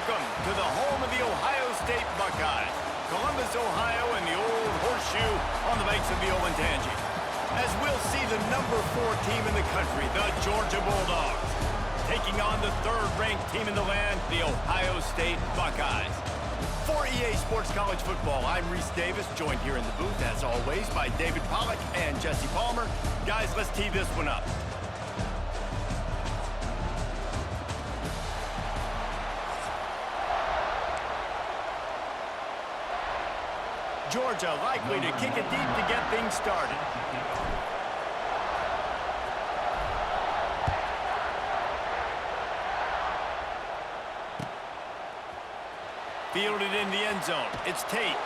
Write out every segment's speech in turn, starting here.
Welcome to the home of the Ohio State Buckeyes, Columbus, Ohio, and the old horseshoe on the banks of the Olentangy. As we'll see the number 4 team in the country, the Georgia Bulldogs, taking on the 3rd-ranked team in the land, the Ohio State Buckeyes. For EA Sports College Football, I'm Reese Davis, joined here in the booth, as always, by David Pollack and Jesse Palmer. Guys, let's tee this one up. Georgia likely to kick it deep to get things started. Fielded in the end zone. It's Tate.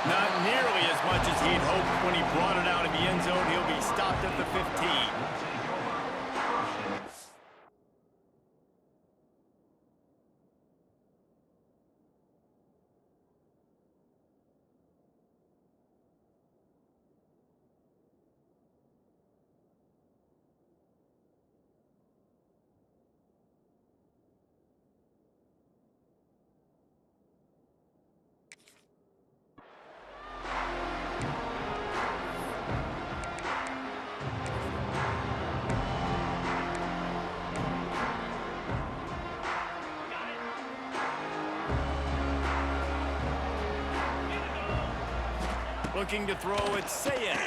Not nearly as much as he'd hoped when he brought it out of the end zone. He'll be stopped at the 15. Looking to throw, it's Sayed.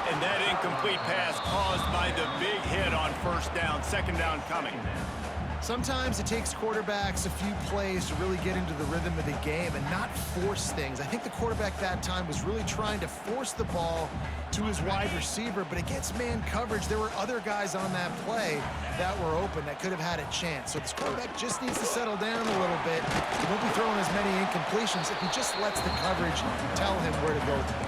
And that incomplete pass caused by the big hit on first down, 2nd down coming. Sometimes it takes quarterbacks a few plays to really get into the rhythm of the game and not force things. I think the quarterback that time was really trying to force the ball to his wide receiver, but against man coverage, there were other guys on that play that were open that could have had a chance. So this quarterback just needs to settle down a little bit. He won't be throwing as many incompletions if he just lets the coverage tell him where to go with the ball.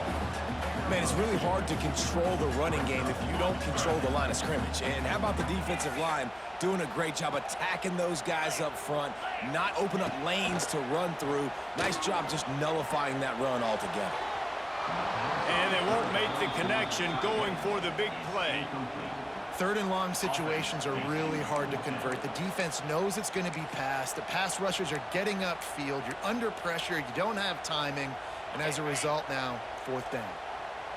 Man, it's really hard to control the running game if you don't control the line of scrimmage. And how about the defensive line doing a great job attacking those guys up front, not open up lanes to run through. Nice job just nullifying that run altogether. And they won't make the connection going for the big play. 3rd and long situations are really hard to convert. The defense knows it's going to be passed. The pass rushers are getting upfield. You're under pressure. You don't have timing. And as a result now, 4th down.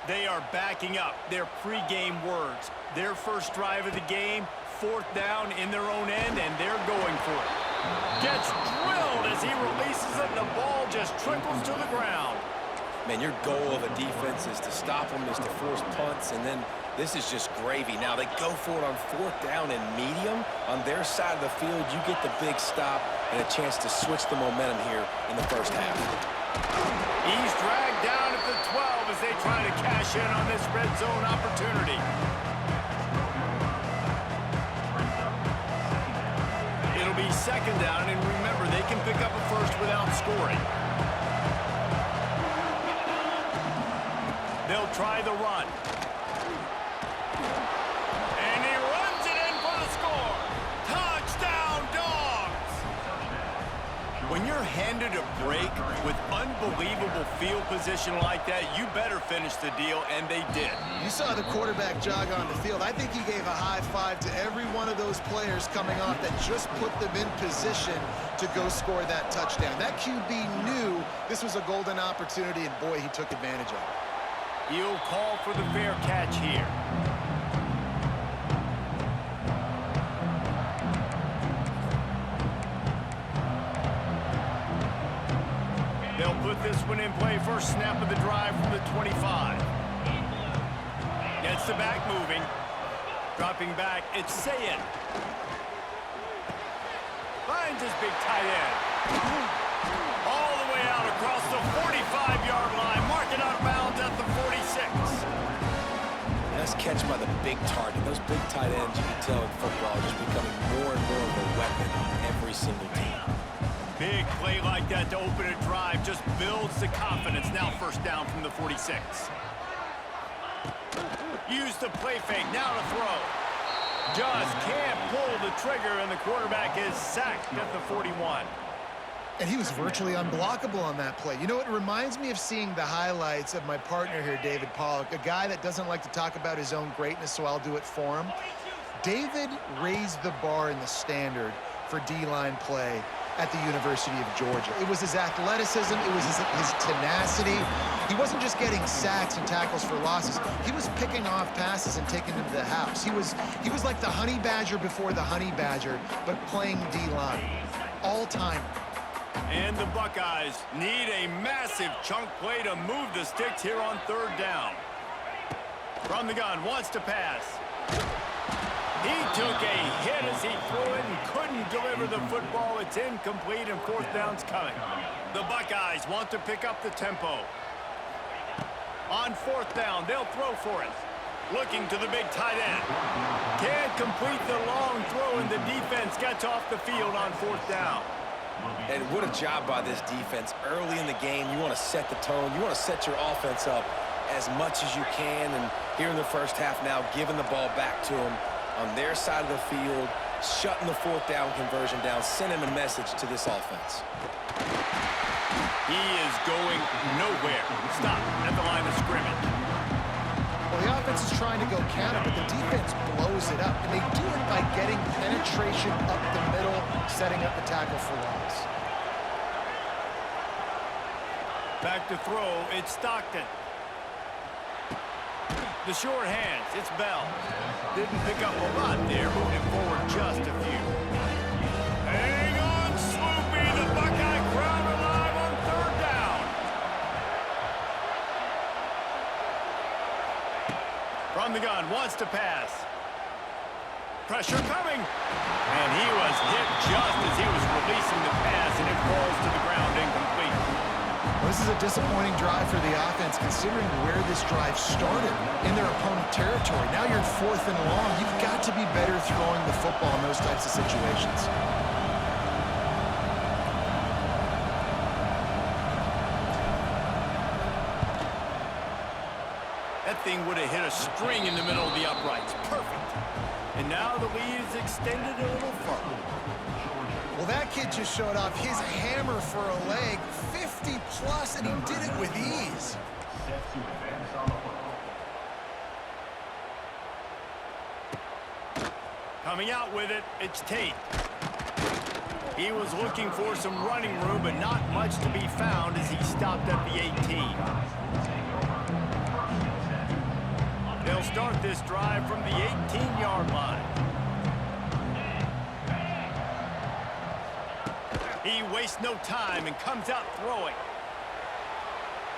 They are backing up their pregame words. Their first drive of the game, 4th down in their own end, and they're going for it. Gets drilled as he releases it, and the ball just trickles to the ground. Man, your goal of a defense is to stop them, is to force punts, and then this is just gravy. Now they go for it on 4th down and medium. On their side of the field, you get the big stop and a chance to switch the momentum here in the first half. He's dragged down at the 12 as they try to cash in on this red zone opportunity. It'll be 2nd down, and remember, they can pick up a first without scoring. They'll try the run. And he runs it in for the score. Touchdown, Dogs! When you're handed a break with unbelievable field position like that, you better finish the deal, and they did. You saw the quarterback jog on the field. I think he gave a high five to every one of those players coming off that just put them in position to go score that touchdown. That QB knew this was a golden opportunity, and boy, he took advantage of it. He'll call for the fair catch here. They'll put this one in play. First snap of the drive from the 25. Gets the back moving. Dropping back, it's Sayed. Finds his big tight end. All the way out across the 45-yard line. Mark it out of bounds at the 46. Nice catch by the big target. Those big tight ends, you can tell in football, are just becoming more and more of a weapon on every single team. Big play like that to open a drive just builds the confidence. Now 1st down from the 46. Use the play fake, now to throw. Just can't pull the trigger, and the quarterback is sacked at the 41. And he was virtually unblockable on that play. You know, it reminds me of seeing the highlights of my partner here, David Pollack, a guy that doesn't like to talk about his own greatness, so I'll do it for him. David raised the bar in the standard for D-line play at the University of Georgia. It was his athleticism, it was his tenacity. He wasn't just getting sacks and tackles for losses. He was picking off passes and taking them to the house. He was like the honey badger before the honey badger, but playing D-line. All-time. And the Buckeyes need a massive chunk play to move the sticks here on third down. From the gun, wants to pass. He took a hit as he threw it and couldn't deliver the football. It's incomplete and fourth down's coming. The Buckeyes want to pick up the tempo. On fourth down, they'll throw for it. Looking to the big tight end. Can't complete the long throw, and the defense gets off the field on fourth down. And what a job by this defense. Early in the game, you want to set the tone. You want to set your offense up as much as you can. And here in the first half now, giving the ball back to them on their side of the field, shutting the fourth down conversion down, sending a message to this offense. He is going nowhere. Stop at the line of scrimmage. Well, the offense is trying to go counter, but the defense blows it up. And they do it by getting penetration up the middle, setting up the tackle for loss. Back to throw, it's Stockton. The short hands, it's Bell. Didn't pick up a lot there, moving forward just a few. Hang on, Sloopy, the Buckeye crowd alive on third down. From the gun, wants to pass. Pressure coming. And he was hit just as he was releasing the pass, and it falls to the ground incomplete. Well, this is a disappointing drive for the offense, considering where this drive started in their opponent territory. Now you're fourth and long. You've got to be better throwing the football in those types of situations. That thing would have hit a string in the middle of the uprights. Perfect. And now the lead is extended a little further. Well, that kid just showed off his hammer for a leg, 50+, and he did it with ease. Coming out with it, it's Tate. He was looking for some running room, but not much to be found as he stopped at the 18. They'll start this drive from the 18-yard line. He wastes no time and comes out throwing.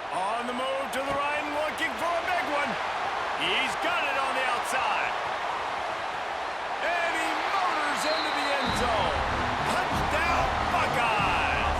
On the move to the right and looking for a big one. He's got it on the outside. And he motors into the end zone. Touchdown, Buckeyes!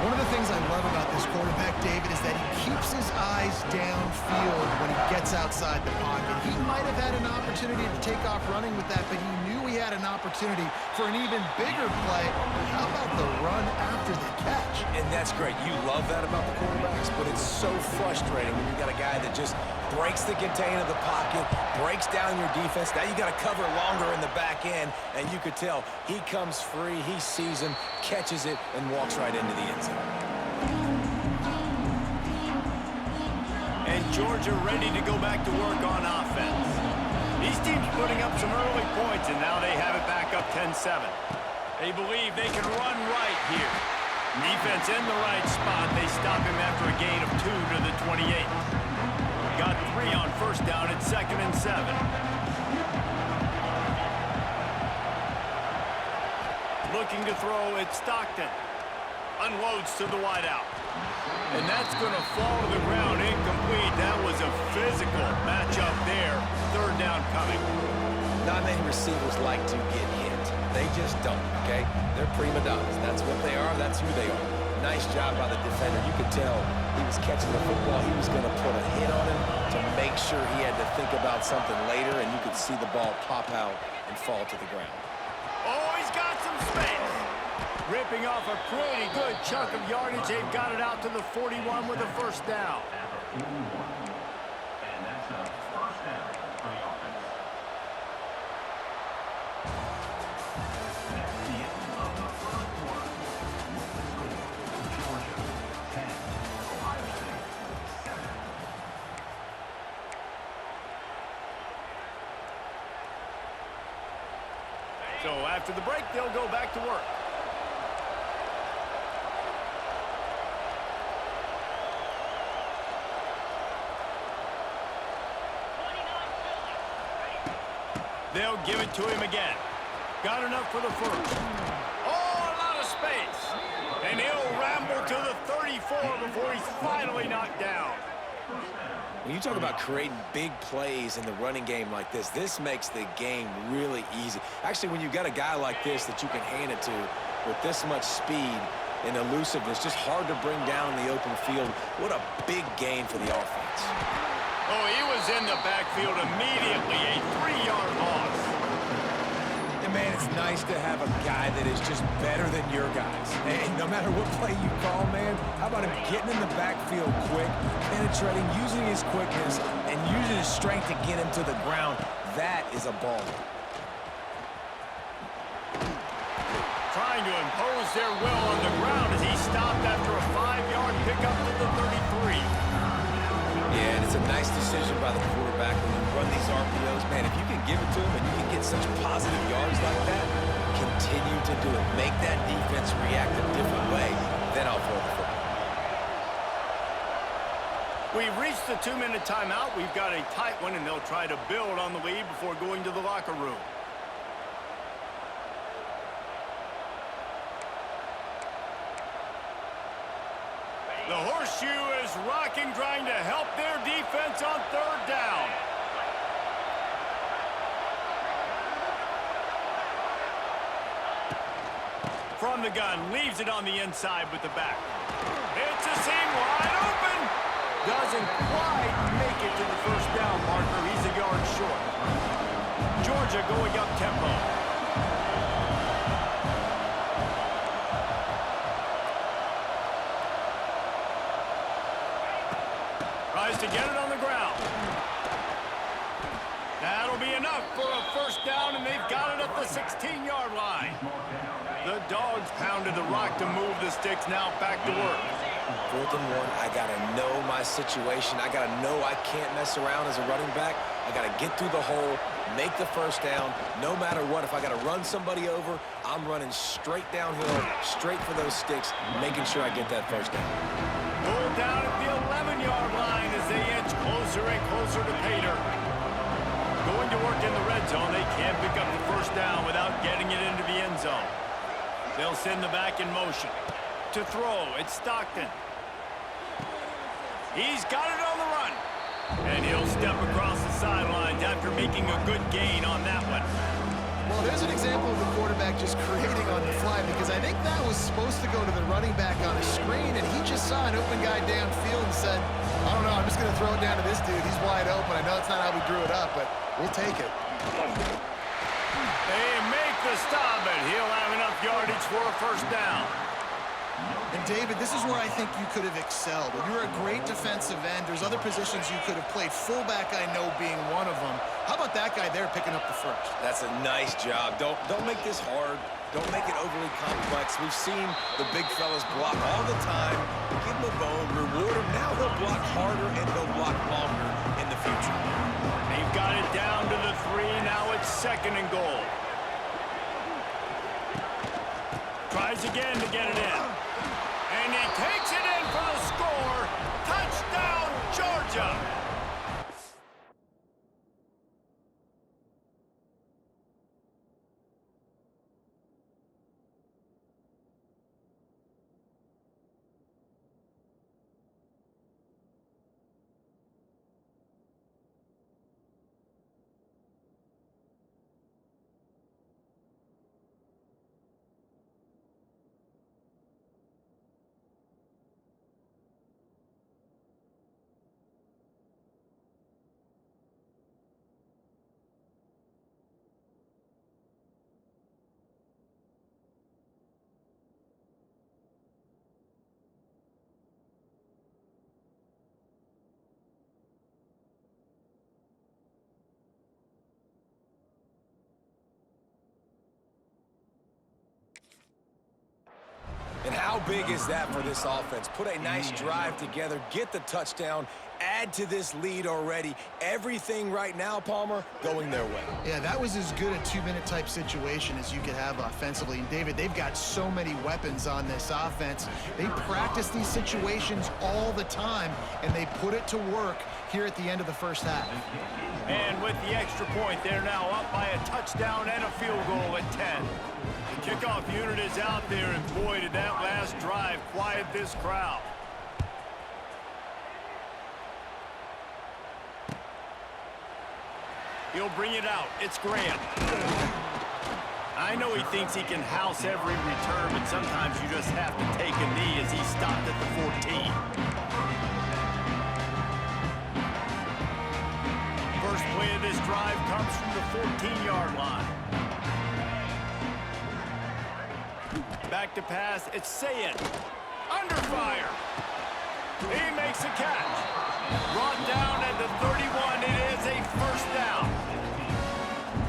One of the things I love about this quarterback, David, is that he keeps his eyes downfield when he gets outside the pocket. He might have had an opportunity to take off running with that, but he knew he had an opportunity for an even bigger play. How about the run after the catch? And that's great. You love that about the quarterbacks, but it's so frustrating when you got a guy that just breaks the contain of the pocket, breaks down your defense. Now you got to cover longer in the back end, and you could tell he comes free, he sees him, catches it, and walks right into the end zone. And Georgia ready to go back to work on offense. These teams putting up some early points, and now they have it back up 10-7. They believe they can run right here. Defense in the right spot. They stop him after a gain of 2 to the 28. Got 3 on first down at 2nd and 7. Looking to throw, it's Stockton. Unloads to the wideout. And that's going to fall to the ground incomplete. That was a physical matchup there. Third down coming. Not many receivers like to get hit. They just don't, okay? They're prima donnas. That's what they are. That's who they are. Nice job by the defender. You could tell he was catching the football. He was going to put a hit on him to make sure he had to think about something later, and you could see the ball pop out and fall to the ground. Oh, he's got some space. Ripping off a pretty good chunk of yardage. They've got it out to the 41 with a first down. So after the break, they'll go back to work. They'll give it to him again. Got enough for the first. Oh, a lot of space. And he'll ramble to the 34 before he's finally knocked down. When you talk about creating big plays in the running game like this makes the game really easy. Actually, when you've got a guy like this that you can hand it to with this much speed and elusiveness, just hard to bring down in the open field. What a big gain for the offense. Oh, he was in the backfield immediately, a 3-yard loss. And, man, it's nice to have a guy that is just better than your guys. And no matter what play you call, man, how about him getting in the backfield quick, penetrating, using his quickness, and using his strength to get him to the ground? That is a ball. Trying to impose their will on the ground as he stopped after a 5-yard pickup to the 33. Yeah, and it's a nice decision by the quarterback when you run these RPOs. Man, if you can give it to him and you can get such positive yards like that, continue to do it. Make that defense react a different way, then I'll throw the football. We've reached the 2-minute timeout. We've got a tight one, and they'll try to build on the lead before going to the locker room. The horseshoe is rocking, trying to help their defense on 3rd down. From the gun, leaves it on the inside with the back. It's a seam wide open. Doesn't quite make it to the 1st down marker. He's a yard short. Georgia going up tempo. Tries to get it on the ground. That'll be enough for a 1st down, and they've got it at the 16-yard line. The Dogs pounded the rock to move the sticks. Now back to work. 4th and 1, I got to know my situation. I got to know I can't mess around as a running back. I got to get through the hole, make the 1st down. No matter what, if I got to run somebody over, I'm running straight downhill, straight for those sticks, making sure I get that 1st down. Pulled down at the 11-yard line as they inch closer and closer to Pater. Going to work in the red zone. They can't pick up the 1st down without getting it into the end zone. They'll send the back in motion. To throw, it's Stockton. He's got it on the run. And he'll step across the sidelines after making a good gain on that one. Well, there's an example of the quarterback just creating on the fly, because I think that was supposed to go to the running back on a screen, and he just saw an open guy downfield and said, I don't know, I'm just going to throw it down to this dude. He's wide open. I know it's not how we drew it up, but we'll take it. They make the stop, and he'll have enough yardage for a 1st down. And, David, this is where I think you could have excelled. You're a great defensive end. There's other positions you could have played. Fullback, I know, being one of them. How about that guy there picking up the 1st? That's a nice job. Don't make this hard. Don't make it overly complex. We've seen the big fellas block all the time. Give him a bone, reward him. Now he'll block harder and he'll block longer in the future. They've got it down to the 3. Now it's 2nd and goal. Tries again to get it in. And he takes it in for the score. Touchdown, Georgia. And how big is that for this offense? Put a nice drive together, get the touchdown, add to this lead already. Everything right now, Palmer, going their way. Yeah, that was as good a 2-minute type situation as you could have offensively. And David, they've got so many weapons on this offense. They practice these situations all the time, and they put it to work here at the end of the first half. And with the extra point, they're now up by a touchdown and a field goal at 10. The kickoff unit is out there, and boy, did that last drive quiet this crowd. He'll bring it out. It's Graham. I know he thinks he can house every return, but sometimes you just have to take a knee as he stopped at the 14. First play of this drive comes from the 14-yard line. Back to pass, it's Sayin. Under fire. He makes a catch. Brought down at the 31. It is a first down.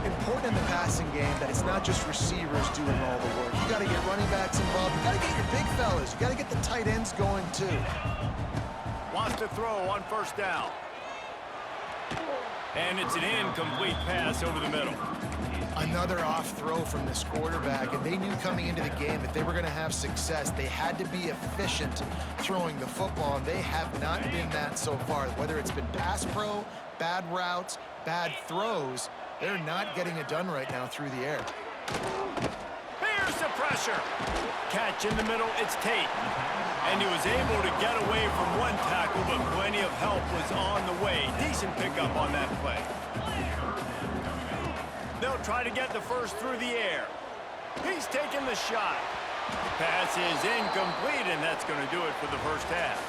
Important in the passing game that it's not just receivers doing all the work. You got to get running backs involved. You got to get your big fellas. You got to get the tight ends going too. Wants to throw on first down. And it's an incomplete pass over the middle. Another off throw from this quarterback, and they knew coming into the game if they were going to have success, they had to be efficient throwing the football, and they have not been that so far. Whether it's been pass pro, bad routes, bad throws, they're not getting it done right now through the air. Here's the pressure. Catch in the middle, it's Tate. And he was able to get away from one tackle, but plenty of help was on the way. Decent pickup on that play. They'll try to get the first through the air. He's taking the shot. Pass is incomplete, and that's going to do it for the first half.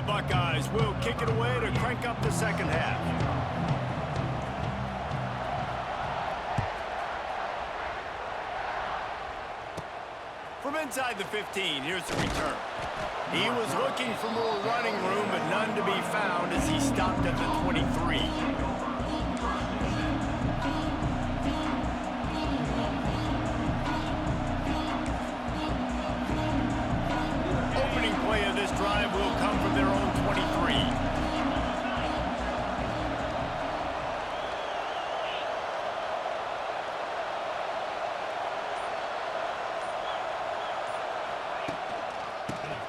Buckeyes will kick it away to crank up the second half. From inside the 15, here's the return. He was looking for more running room, but none to be found as he stopped at the 23. Play of this drive will come from their own 23.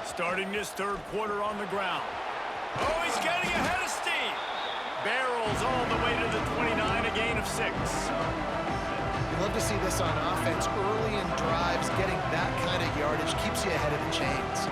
Starting this third quarter on the ground. Oh, he's getting ahead of steam. Barrels all the way to the 29, a gain of 6. You love to see this on offense. Early in drives, getting that kind of yardage keeps you ahead of the chains.